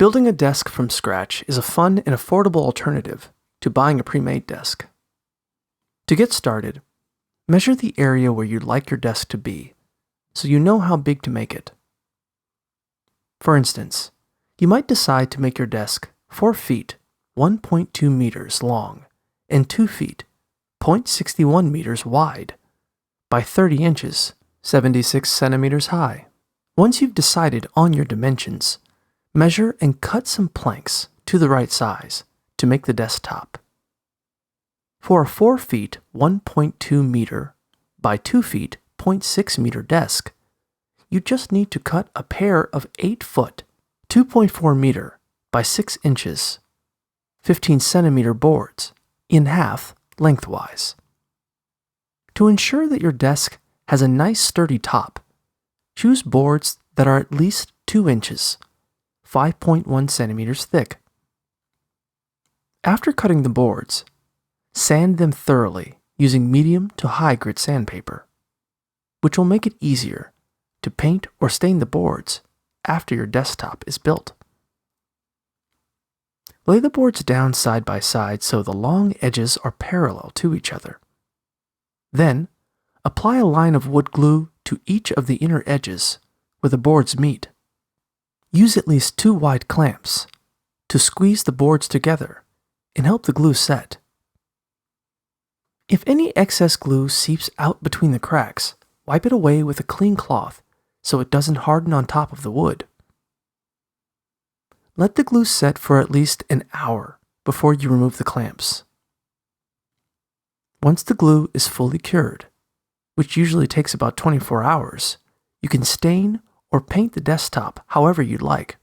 Building a desk from scratch is a fun and affordable alternative to buying a pre-made desk. To get started, measure the area where you'd like your desk to be, so you know how big to make it. For instance, you might decide to make your desk 4 feet, 1.2 meters long, and 2 feet, 0.61 meters wide, by 30 inches, 76 centimeters high. Once you've decided on your dimensions, measure and cut some planks to the right size to make the desk top. For a 4 feet, 1.2 meter by 2 feet, 0.6 meter desk, you just need to cut a pair of 8 foot, 2.4 meter by 6 inches, 15 centimeter boards in half lengthwise. To ensure that your desk has a nice sturdy top, choose boards that are at least 2 inches, 5.1 centimeters thick. After cutting the boards, sand them thoroughly using medium to high grit sandpaper, which will make it easier to paint or stain the boards after your desktop is built. Lay the boards down side by side so the long edges are parallel to each other. Then, apply a line of wood glue to each of the inner edges where the boards meet. Use at least 2 wide clamps to squeeze the boards together and help the glue set. If any excess glue seeps out between the cracks, wipe it away with a clean cloth so it doesn't harden on top of the wood. Let the glue set for at least an hour before you remove the clamps. Once the glue is fully cured, which usually takes about 24 hours, you can stain or paint the desktop however you'd like.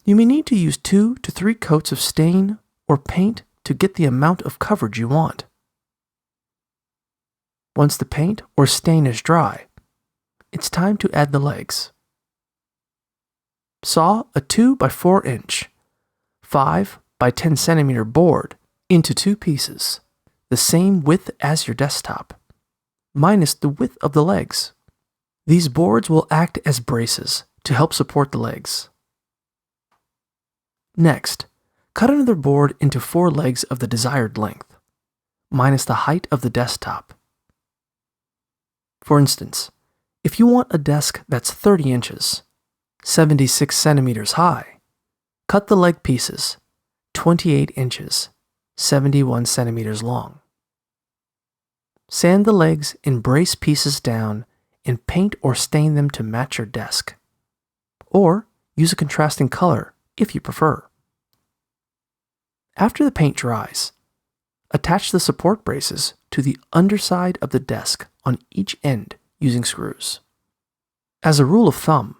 You may need to use 2 to 3 coats of stain or paint to get the amount of coverage you want. Once the paint or stain is dry, it's time to add the legs. Saw a 2 by 4 inch, 5 by 10 centimeter board into 2 pieces, the same width as your desktop, minus the width of the legs. These boards will act as braces to help support the legs. Next, cut another board into 4 legs of the desired length, minus the height of the desktop. For instance, if you want a desk that's 30 inches, 76 centimeters high, cut the leg pieces 28 inches, 71 centimeters long. Sand the legs and brace pieces down and paint or stain them to match your desk. Or use a contrasting color if you prefer. After the paint dries, attach the support braces to the underside of the desk on each end using screws. As a rule of thumb,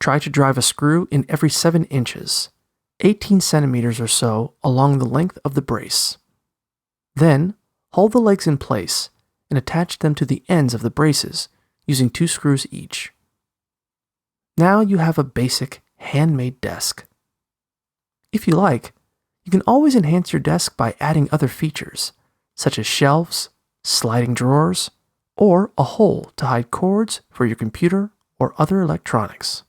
try to drive a screw in every 7 inches, 18 centimeters or so along the length of the brace. Then, hold the legs in place and attach them to the ends of the braces using 2 screws each. Now you have a basic handmade desk. If you like, you can always enhance your desk by adding other features, such as shelves, sliding drawers, or a hole to hide cords for your computer or other electronics.